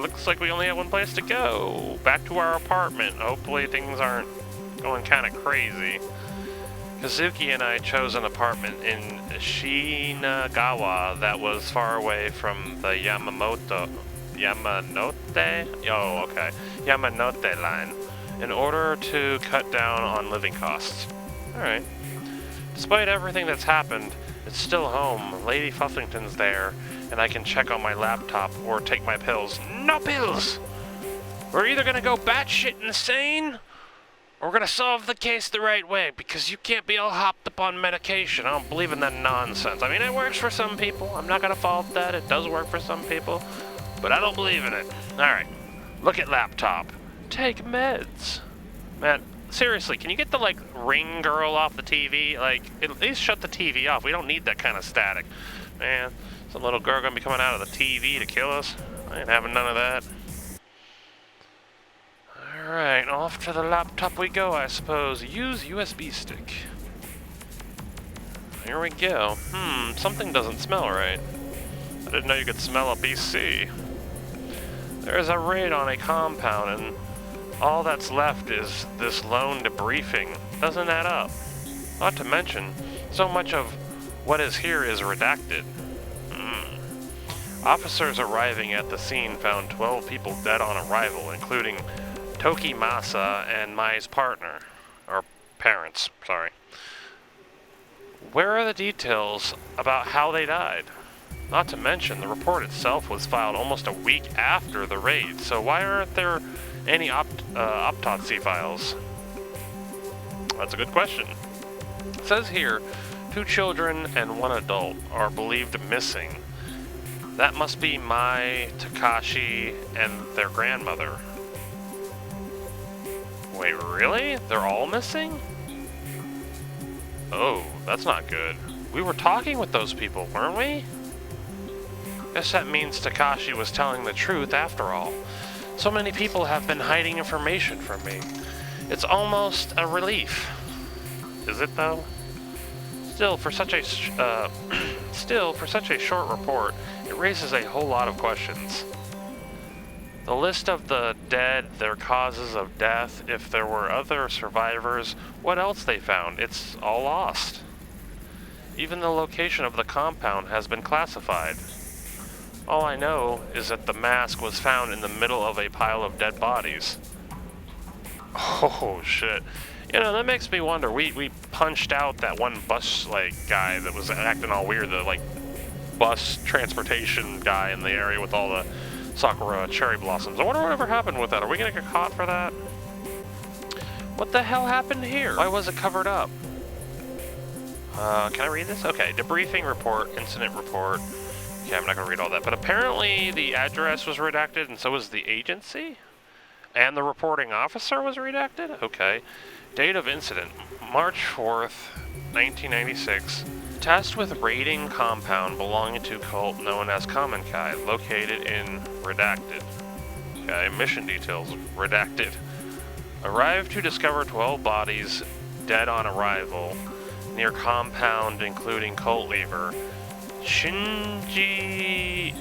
looks like we only have one place to go. Back to our apartment. Hopefully things aren't going kind of crazy. Kazuki and I chose an apartment in Shinagawa that was far away from the Yamanote line in order to cut down on living costs. Alright. Despite everything that's happened, it's still home. Lady Fuffington's there, and I can check on my laptop or take my pills. No pills! We're either gonna go batshit insane, or we're gonna solve the case the right way, because you can't be all hopped up on medication. I don't believe in that nonsense. I mean, it works for some people. I'm not gonna fault that. It does work for some people, but I don't believe in it. Alright, look at laptop. Take meds. Man, seriously, can you get the, like, ring girl off the TV? Like, at least shut the TV off. We don't need that kind of static. Man, some little girl gonna be coming out of the TV to kill us. I ain't having none of that. Alright, off to the laptop we go, I suppose. Use USB stick. Here we go. Something doesn't smell right. I didn't know you could smell a PC. There's a raid on a compound, and all that's left is this lone debriefing. Doesn't add up. Not to mention, so much of what is here is redacted. Officers arriving at the scene found 12 people dead on arrival, including Tokimasa and Mai's partner. Or parents, sorry. Where are the details about how they died? Not to mention, the report itself was filed almost a week after the raid, so why aren't there any autopsy files? That's a good question. It says here, 2 children and 1 adult are believed missing. That must be Mai, Takashi, and their grandmother. Wait, really? They're all missing? Oh, that's not good. We were talking with those people, weren't we? Guess that means Takashi was telling the truth after all. So many people have been hiding information from me. It's almost a relief. Is it though? Still, for such a short report, it raises a whole lot of questions. The list of the dead, their causes of death, if there were other survivors, what else they found, it's all lost. Even the location of the compound has been classified. All I know is that the mask was found in the middle of a pile of dead bodies. Oh shit. You know, that makes me wonder, we punched out that one bus, like, guy that was acting all weird, the, like, bus transportation guy in the area with all the Sakura cherry blossoms. I wonder whatever happened with that. Are we gonna get caught for that? What the hell happened here? Why was it covered up? Can I read this? Okay, debriefing report, incident report. Okay, I'm not gonna read all that, but apparently the address was redacted and so was the agency? And the reporting officer was redacted? Okay. Date of incident, March 4th, 1996. Tasked with raiding compound belonging to cult known as Common Kai, located in redacted. Okay, mission details, redacted. Arrived to discover 12 bodies dead on arrival near compound including cult leader Shinji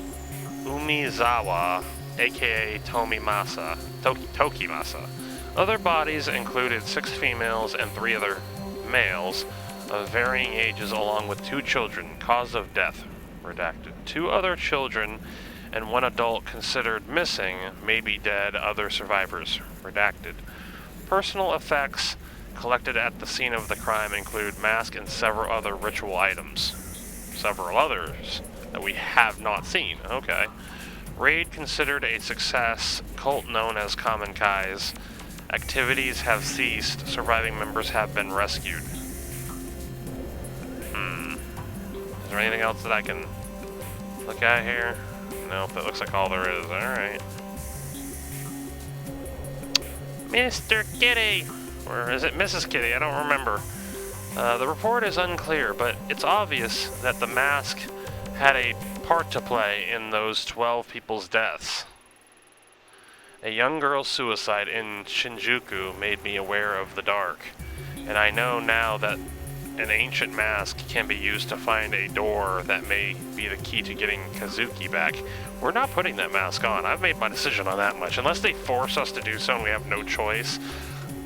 Umizawa, aka Tokimasa. Other bodies included 6 females and 3 other males of varying ages, along with 2 children. Cause of death, redacted. 2 other children and 1 adult considered missing, may be dead, other survivors, redacted. Personal effects collected at the scene of the crime include mask and several other ritual items. Several others that we have not seen. Okay. Raid considered a success. Cult known as Common Kai's activities have ceased. Surviving members have been rescued. Is there anything else that I can look at here? Nope, that looks like all there is. Alright. Mr. Kitty! Or is it Mrs. Kitty? I don't remember. The report is unclear, but it's obvious that the mask had a part to play in those 12 people's deaths. A young girl's suicide in Shinjuku made me aware of the dark, and I know now that an ancient mask can be used to find a door that may be the key to getting Kazuki back, we're not putting that mask on. I've made my decision on that much. Unless they force us to do so and we have no choice,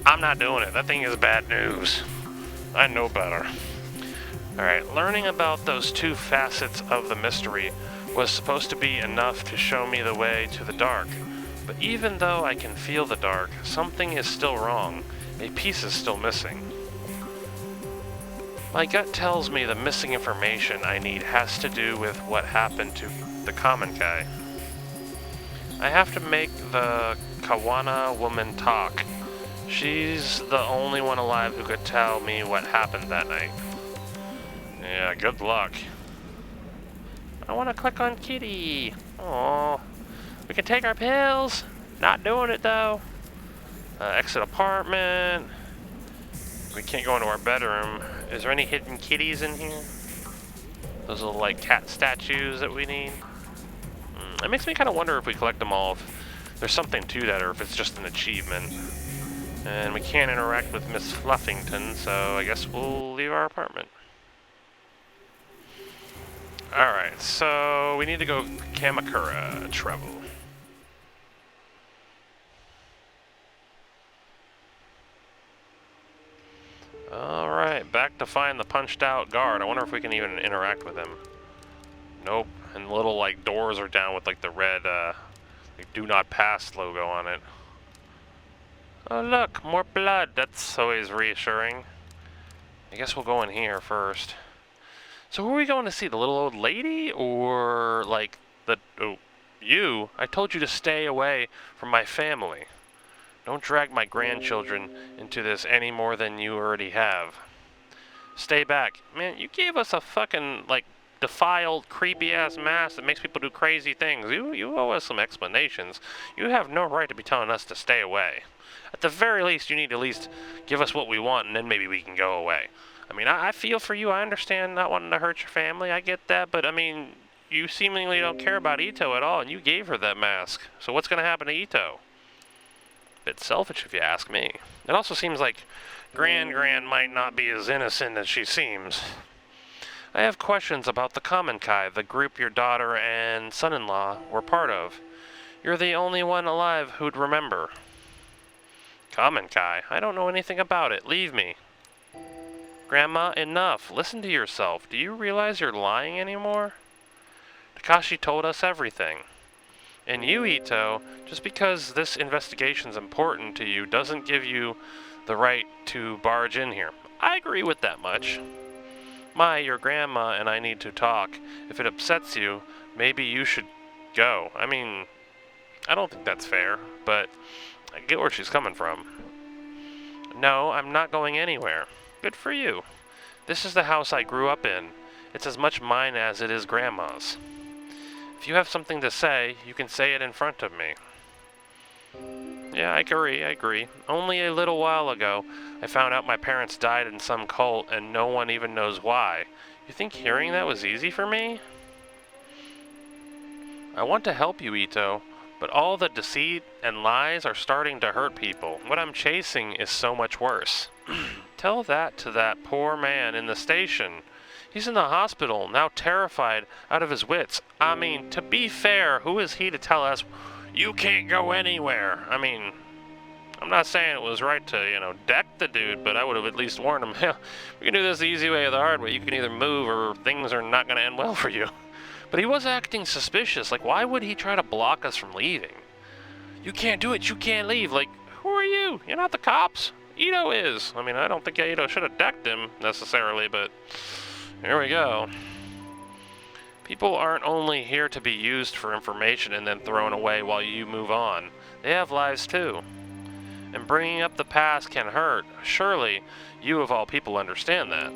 I'm not doing it. That thing is bad news. I know better. Alright, learning about those two facets of the mystery was supposed to be enough to show me the way to the dark. But even though I can feel the dark, something is still wrong. A piece is still missing. My gut tells me the missing information I need has to do with what happened to the common guy. I have to make the Kawana woman talk. She's the only one alive who could tell me what happened that night. Yeah, good luck. I want to click on Kitty. Oh, we can take our pills. Not doing it though. Exit apartment. We can't go into our bedroom. Is there any hidden kitties in here? Those little like cat statues that we need. It makes me kind of wonder if we collect them all, if there's something to that, or if it's just an achievement. And we can't interact with Miss Fluffington, so I guess we'll leave our apartment. Alright, so we need to go Kamakura travel. Alright, back to find the punched out guard. I wonder if we can even interact with him. Nope, and the little like doors are down with like the red like, do not pass logo on it. Oh look, more blood. That's always reassuring. I guess we'll go in here first. So who are we going to see? The little old lady? Or like the... Oh, you? I told you to stay away from my family. Don't drag my grandchildren into this any more than you already have. Stay back. Man, you gave us a fucking, like, defiled, creepy-ass mask that makes people do crazy things. You owe us some explanations. You have no right to be telling us to stay away. At the very least, you need to at least give us what we want, and then maybe we can go away. I mean, I feel for you. I understand not wanting to hurt your family. I get that, but, I mean, you seemingly don't care about Itō at all, and you gave her that mask. So what's going to happen to Itō? Bit selfish if you ask me. It also seems like Gran might not be as innocent as she seems. I have questions about the Common Kai, the group your daughter and son-in-law were part of. You're the only one alive who'd remember. Common Kai? I don't know anything about it. Leave me. Grandma, enough. Listen to yourself. Do you realize you're lying anymore? Takashi told us everything. And you, Itō, just because this investigation's important to you doesn't give you the right to barge in here. I agree with that much. Your grandma and I need to talk. If it upsets you, maybe you should go. I mean, I don't think that's fair, but I get where she's coming from. No, I'm not going anywhere. Good for you. This is the house I grew up in. It's as much mine as it is Grandma's. If you have something to say, you can say it in front of me. Yeah, I agree. Only a little while ago, I found out my parents died in some cult and no one even knows why. You think hearing that was easy for me? I want to help you, Itō, but all the deceit and lies are starting to hurt people. What I'm chasing is so much worse. Tell that to that poor man in the station. He's in the hospital, now terrified out of his wits. I mean, to be fair, who is he to tell us, you can't go anywhere? I mean, I'm not saying it was right to, deck the dude, but I would have at least warned him, we can do this the easy way or the hard way. You can either move or things are not going to end well for you. But he was acting suspicious. Like, why would he try to block us from leaving? You can't do it. You can't leave. Like, who are you? You're not the cops. Itō is. I mean, I don't think Itō should have decked him necessarily, but here we go. People aren't only here to be used for information and then thrown away while you move on. They have lives too. And bringing up the past can hurt. Surely, you of all people understand that.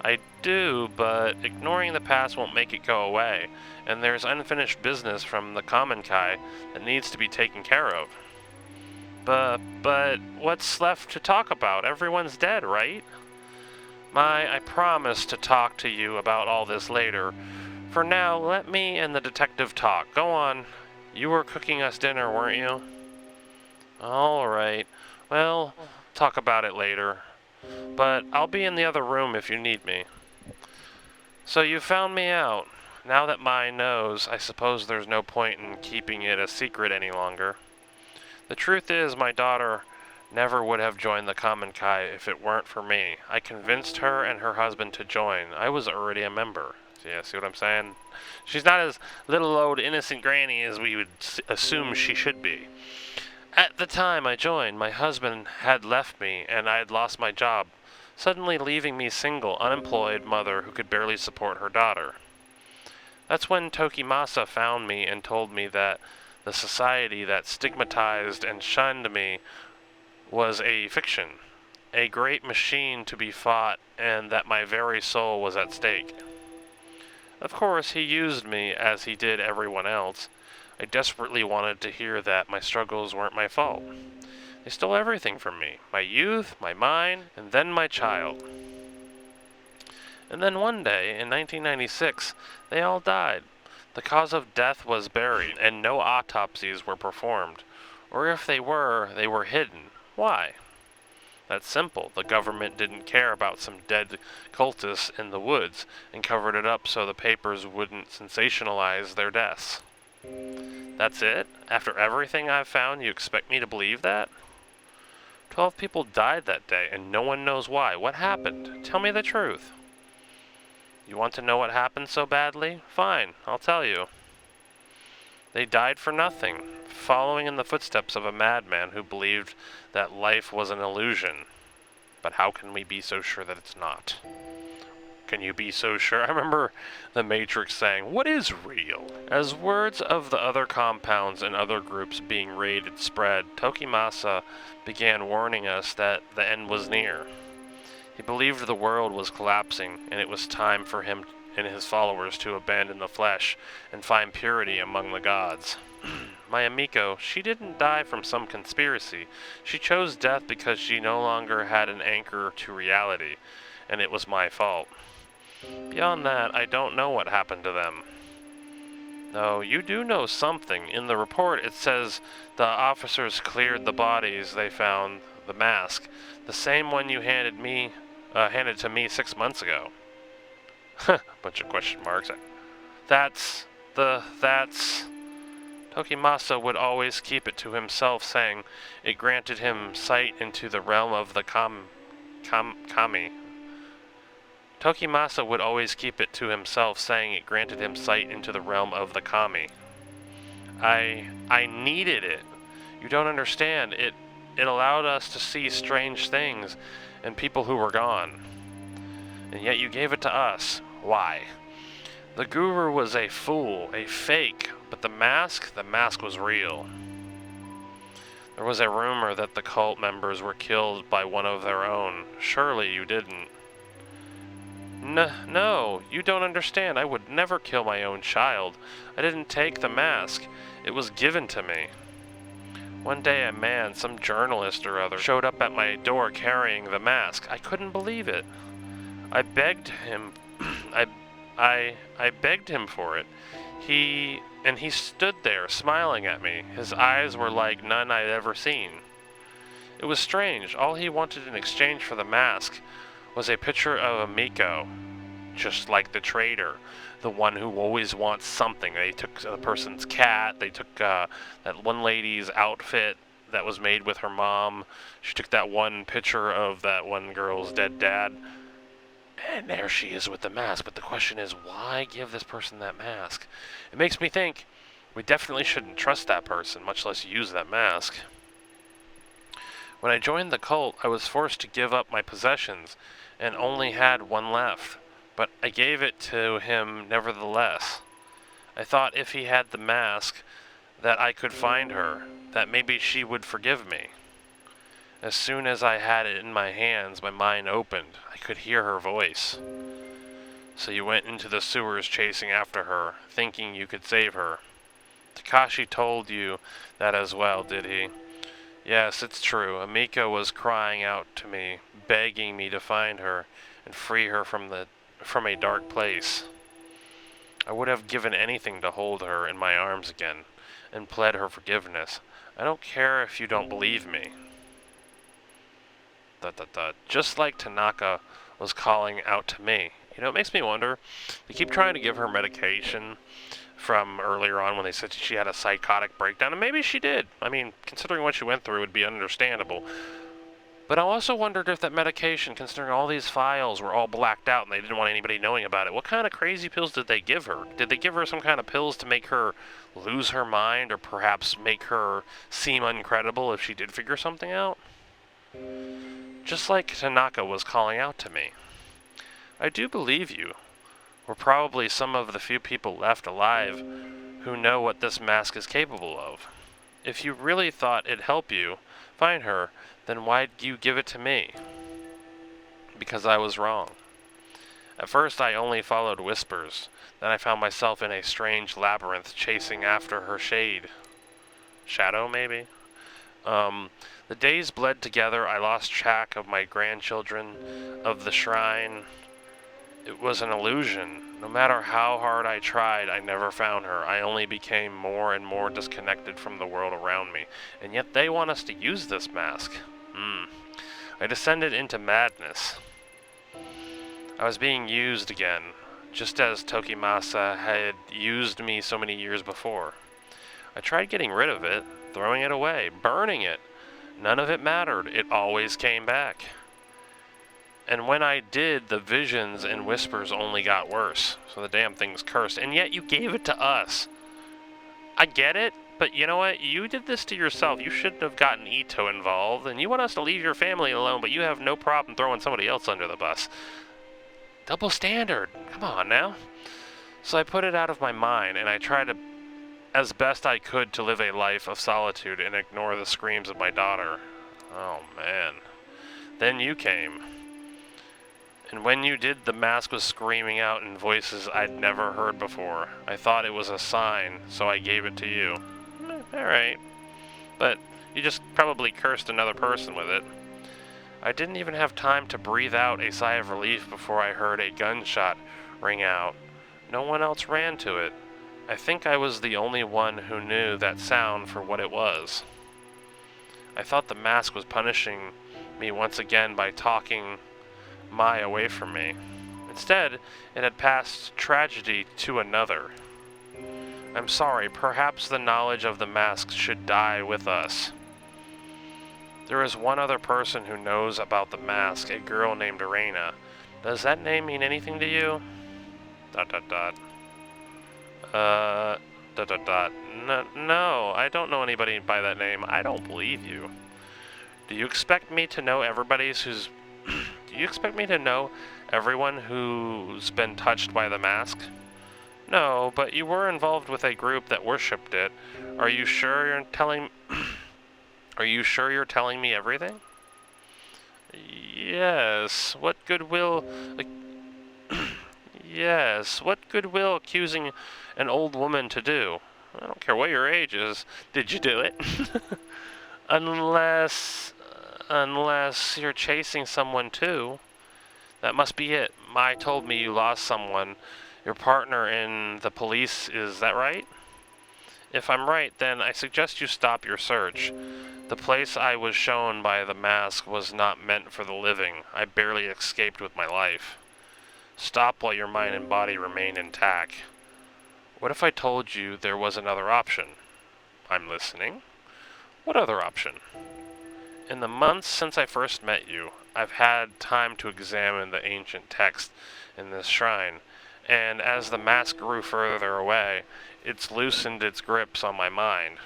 I do, but ignoring the past won't make it go away, and there's unfinished business from the Common Kai that needs to be taken care of. But what's left to talk about? Everyone's dead, right? I promise to talk to you about all this later. For now, let me and the detective talk. Go on. You were cooking us dinner, weren't you? All right. Well, talk about it later. but I'll be in the other room if you need me. So you found me out. Now that Mai knows, I suppose there's no point in keeping it a secret any longer. The truth is, my daughter never would have joined the Common Kai if it weren't for me. I convinced her and her husband to join. I was already a member. Yeah, see what I'm saying? She's not as little old innocent granny as we would assume she should be. At the time I joined, my husband had left me and I had lost my job, suddenly leaving me single, unemployed mother who could barely support her daughter. That's when Tokimasa found me and told me that the society that stigmatized and shunned me was a fiction, a great machine to be fought, and that my very soul was at stake. Of course, he used me as he did everyone else. I desperately wanted to hear that my struggles weren't my fault. They stole everything from me, my youth, my mind, and then my child. And then one day, in 1996, they all died. The cause of death was buried, and no autopsies were performed. Or if they were hidden. Why? That's simple. The government didn't care about some dead cultists in the woods, and covered it up so the papers wouldn't sensationalize their deaths. That's it? After everything I've found, you expect me to believe that? 12 people died that day, and no one knows why. What happened? Tell me the truth. You want to know what happened so badly? Fine, I'll tell you. They died for nothing, following in the footsteps of a madman who believed that life was an illusion. But how can we be so sure that it's not? Can you be so sure? I remember the Matrix saying, "What is real?" As words of the other compounds and other groups being raided spread, Tokimasa began warning us that the end was near. He believed the world was collapsing, and it was time for him and his followers to abandon the flesh and find purity among the gods. My Amiko, she didn't die from some conspiracy. She chose death because she no longer had an anchor to reality, and it was my fault. Beyond that, I don't know what happened to them. No, you do know something. In the report, it says the officers cleared the bodies they found, the mask, the same one you handed to me 6 months ago. Bunch of question marks. That's... Tokimasa would always keep it to himself, saying it granted him sight into the realm of the kami. Tokimasa would always keep it to himself, saying it granted him sight into the realm of the kami. I needed it. You don't understand. It allowed us to see strange things and people who were gone. And yet you gave it to us. Why? The guru was a fool, a fake, but the mask was real. There was a rumor that the cult members were killed by one of their own. Surely you didn't. No, you don't understand. I would never kill my own child. I didn't take the mask. It was given to me. One day a man, some journalist or other, showed up at my door carrying the mask. I couldn't believe it. I begged him. I begged him for it. He stood there smiling at me. His eyes were like none I'd ever seen. It was strange. All he wanted in exchange for the mask was a picture of Amiko, just like the traitor, the one who always wants something. They took a person's cat. They took that one lady's outfit that was made with her mom. She took that one picture of that one girl's dead dad. And there she is with the mask. But the question is, why give this person that mask? It makes me think we definitely shouldn't trust that person, much less use that mask. When I joined the cult, I was forced to give up my possessions and only had one left. But I gave it to him nevertheless. I thought if he had the mask, that I could find her, that maybe she would forgive me. As soon as I had it in my hands, my mind opened. I could hear her voice. So you went into the sewers chasing after her, thinking you could save her. Takashi told you that as well, did he? Yes, it's true. Amiko was crying out to me, begging me to find her and free her from a dark place. I would have given anything to hold her in my arms again and pled her forgiveness. I don't care if you don't believe me. Just like Tanaka was calling out to me. You know, it makes me wonder. They keep trying to give her medication from earlier on when they said she had a psychotic breakdown, and maybe she did. I mean, considering what she went through, it would be understandable. But I also wondered if that medication, considering all these files were all blacked out and they didn't want anybody knowing about it, what kind of crazy pills did they give her? Did they give her some kind of pills to make her lose her mind, or perhaps make her seem uncredible if she did figure something out? Just like Tanaka was calling out to me. I do believe you. We're probably some of the few people left alive who know what this mask is capable of. If you really thought it'd help you find her, then why'd you give it to me? Because I was wrong. At first I only followed whispers. Then I found myself in a strange labyrinth chasing after her shade. Shadow, maybe? The days bled together. I lost track of my grandchildren, of the shrine. It was an illusion. No matter how hard I tried, I never found her. I only became more and more disconnected from the world around me. And yet they want us to use this mask. I descended into madness. I was being used again, just as Tokimasa had used me so many years before. I tried getting rid of it, throwing it away, burning it. None of it mattered. It always came back. And when I did, the visions and whispers only got worse. So the damn thing's cursed. And yet you gave it to us. I get it, but you know what? You did this to yourself. You shouldn't have gotten Itō involved. And you want us to leave your family alone, but you have no problem throwing somebody else under the bus. Double standard. Come on now. So I put it out of my mind, and I tried to, as best I could, to live a life of solitude and ignore the screams of my daughter. Oh, man. Then you came. And when you did, the mask was screaming out in voices I'd never heard before. I thought it was a sign, so I gave it to you. Alright. But you just probably cursed another person with it. I didn't even have time to breathe out a sigh of relief before I heard a gunshot ring out. No one else ran to it. I think I was the only one who knew that sound for what it was. I thought the mask was punishing me once again by talking Mai away from me. Instead, it had passed tragedy to another. I'm sorry, perhaps the knowledge of the mask should die with us. There is one other person who knows about the mask, a girl named Reina. Does that name mean anything to you? ... No, I don't know anybody by that name. I don't believe you. Do you expect me to know Do you expect me to know everyone who's been touched by the mask? No, but you were involved with a group that worshipped it. Are you sure you're telling Are you sure you're telling me everything? Yes. What goodwill Yes, what goodwill accusing an old woman to do? I don't care what your age is. Did you do it? Unless you're chasing someone too. That must be it. Mai told me you lost someone. Your partner in the police, is that right? If I'm right, then I suggest you stop your search. The place I was shown by the mask was not meant for the living. I barely escaped with my life. Stop while your mind and body remain intact. What if I told you there was another option? I'm listening. What other option? In the months since I first met you, I've had time to examine the ancient text in this shrine, and as the mask grew further away, it's loosened its grips on my mind.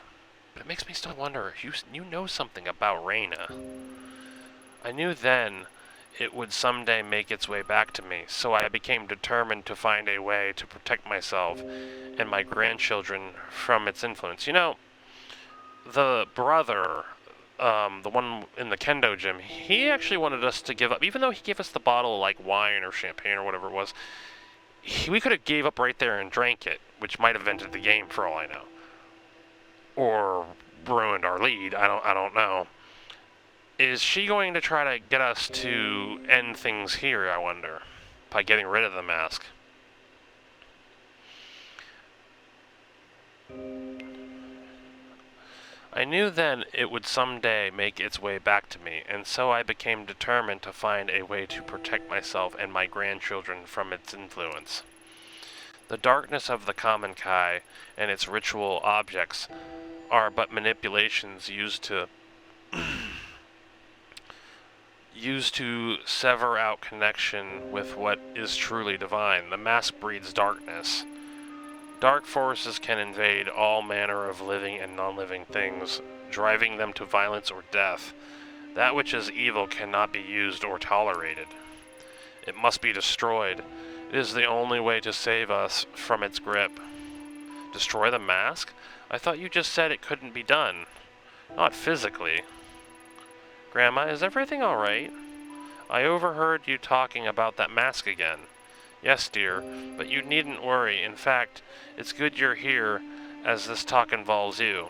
But it makes me still wonder if you know something about Reina. I knew then it would someday make its way back to me, so I became determined to find a way to protect myself and my grandchildren from its influence. You know, the brother, the one in the kendo gym, he actually wanted us to give up, even though he gave us the bottle of like wine or champagne or whatever it was. We could have gave up right there and drank it, which might have ended the game for all I know, or ruined our lead. I don't know. Is she going to try to get us to end things here, I wonder, by getting rid of the mask? I knew then it would someday make its way back to me, and so I became determined to find a way to protect myself and my grandchildren from its influence. The darkness of the common Kai and its ritual objects are but manipulations used to sever out connection with what is truly divine. The mask breeds darkness. Dark forces can invade all manner of living and non-living things, driving them to violence or death. That which is evil cannot be used or tolerated. It must be destroyed. It is the only way to save us from its grip. Destroy the mask? I thought you just said it couldn't be done. Not physically. Grandma, is everything all right? I overheard you talking about that mask again. Yes, dear, but you needn't worry. In fact, it's good you're here, as this talk involves you.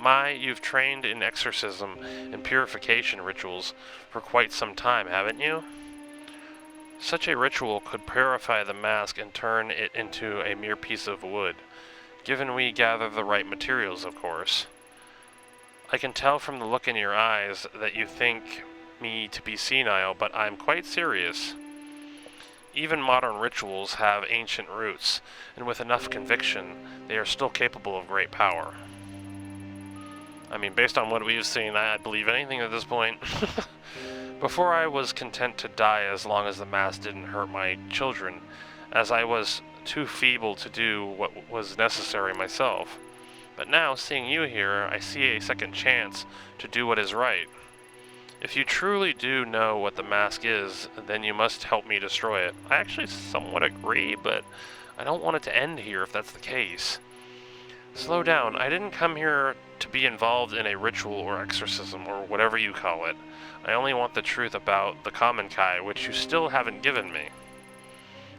You've trained in exorcism and purification rituals for quite some time, haven't you? Such a ritual could purify the mask and turn it into a mere piece of wood, given we gather the right materials, of course. I can tell from the look in your eyes that you think me to be senile, but I'm quite serious. Even modern rituals have ancient roots, and with enough conviction, they are still capable of great power. I mean, based on what we've seen, I'd believe anything at this point. Before I was content to die as long as the mask didn't hurt my children, as I was too feeble to do what was necessary myself. But now, seeing you here, I see a second chance to do what is right. If you truly do know what the mask is, then you must help me destroy it. I actually somewhat agree, but I don't want it to end here if that's the case. Slow down. I didn't come here to be involved in a ritual or exorcism or whatever you call it. I only want the truth about the common Kai, which you still haven't given me.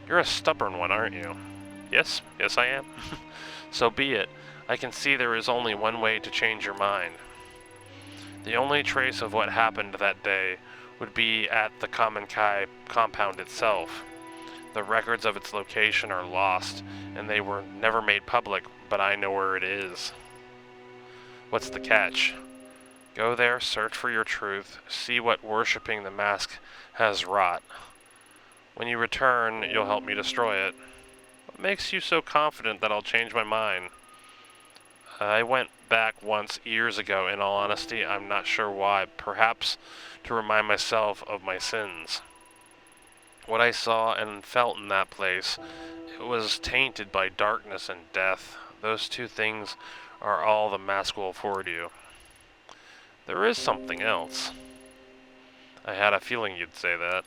You're a stubborn one, aren't you? Yes I am. So be it. I can see there is only one way to change your mind. The only trace of what happened that day would be at the common Kai compound itself. The records of its location are lost, and they were never made public, but I know where it is. What's the catch? Go there, search for your truth, see what worshipping the mask has wrought. When you return, you'll help me destroy it. What makes you so confident that I'll change my mind? I went back once years ago. In all honesty, I'm not sure why. Perhaps to remind myself of my sins. What I saw and felt in that place, it was tainted by darkness and death. Those two things are all the mask will afford you. There is something else. I had a feeling you'd say that.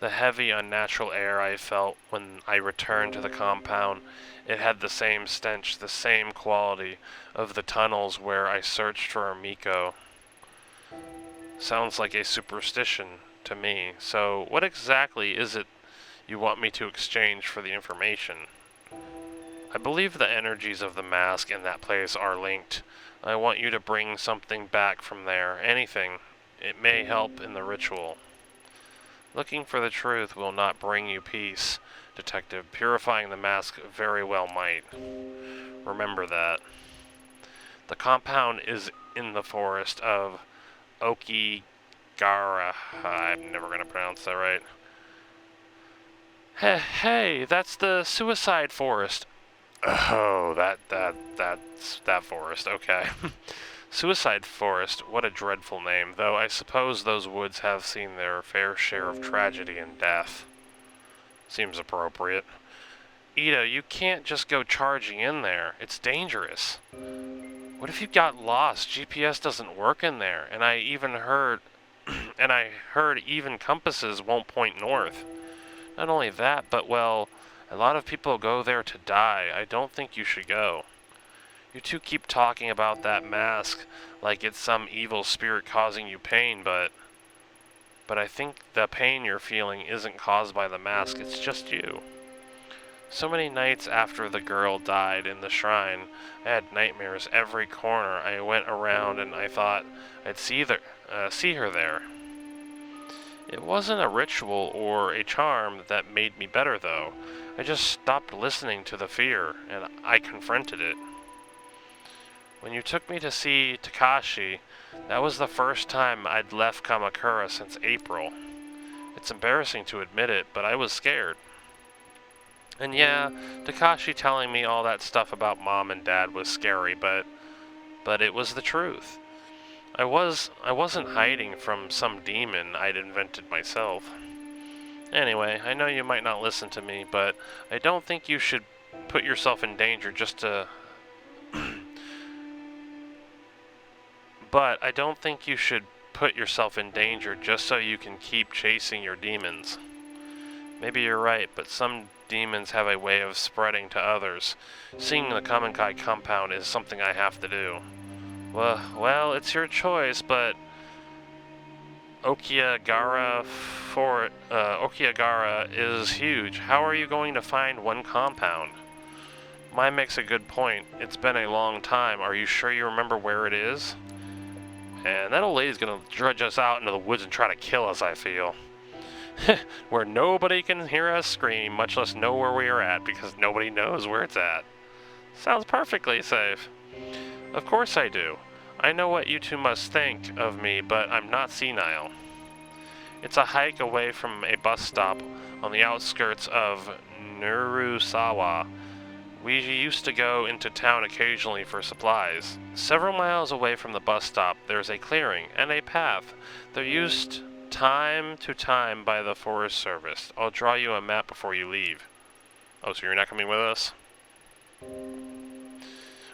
The heavy, unnatural air I felt when I returned to the compound, it had the same stench, the same quality of the tunnels where I searched for Miko. Sounds like a superstition to me. So what exactly is it you want me to exchange for the information? I believe the energies of the mask in that place are linked. I want you to bring something back from there, anything. It may help in the ritual. Looking for the truth will not bring you peace, Detective. Purifying the mask very well might. Remember that. The compound is in the forest of Okigara. I'm never going to pronounce that right. Hey, that's the suicide forest. Oh, that's that forest. Okay. Suicide Forest, what a dreadful name, though I suppose those woods have seen their fair share of tragedy and death. Seems appropriate. Itō, you can't just go charging in there. It's dangerous. What if you got lost? GPS doesn't work in there, and I heard even compasses won't point north. Not only that, but well, a lot of people go there to die. I don't think you should go. You two keep talking about that mask like it's some evil spirit causing you pain, but I think the pain you're feeling isn't caused by the mask, it's just you. So many nights after the girl died in the shrine, I had nightmares every corner I went around, and I thought I'd see her there. It wasn't a ritual or a charm that made me better, though. I just stopped listening to the fear, and I confronted it. When you took me to see Takashi, that was the first time I'd left Kamakura since April. It's embarrassing to admit it, but I was scared. And yeah, Takashi telling me all that stuff about Mom and Dad was scary, but it was the truth. I wasn't hiding from some demon I'd invented myself. Anyway, I know you might not listen to me, but I don't think you should put yourself in danger just to... But I don't think you should put yourself in danger just so you can keep chasing your demons. Maybe you're right, but some demons have a way of spreading to others. Seeing the Kamenkai compound is something I have to do. Well, it's your choice, but Okigahara is huge. How are you going to find one compound? Mai makes a good point. It's been a long time. Are you sure you remember where it is? And that old lady's gonna drudge us out into the woods and try to kill us, I feel. Where nobody can hear us scream, much less know where we are at, because nobody knows where it's at. Sounds perfectly safe. Of course I do. I know what you two must think of me, but I'm not senile. It's a hike away from a bus stop on the outskirts of Nurusawa. We used to go into town occasionally for supplies. Several miles away from the bus stop, there's a clearing and a path. They're used time to time by the Forest Service. I'll draw you a map before you leave. Oh, so you're not coming with us?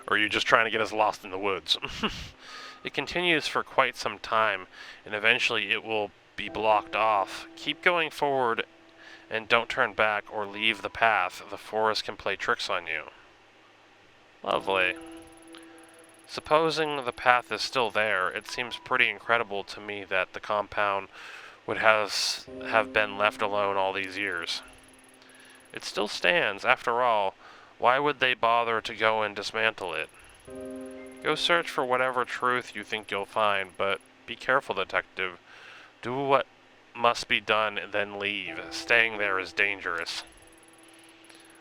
Or are you just trying to get us lost in the woods? It continues for quite some time, and eventually it will be blocked off. Keep going forward and don't turn back or leave the path. The forest can play tricks on you. Lovely. Supposing the path is still there, it seems pretty incredible to me that the compound would have been left alone all these years. It still stands, after all. Why would they bother to go and dismantle it? Go search for whatever truth you think you'll find, but be careful, detective. Do what must be done, then leave. Staying there is dangerous.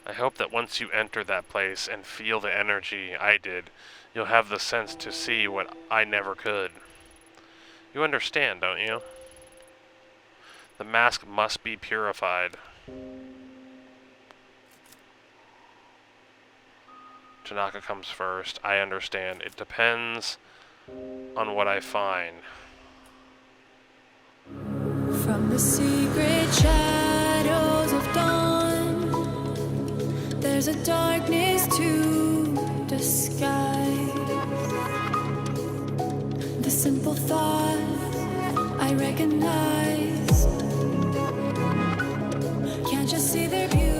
I hope that once you enter that place and feel the energy I did, you'll have the sense to see what I never could. You understand, don't you? The mask must be purified. Tanaka comes first. I understand. It depends on what I find. From the secret shadows of dawn, there's a darkness to disguise. The simple thought I recognize. Can't you see their beauty?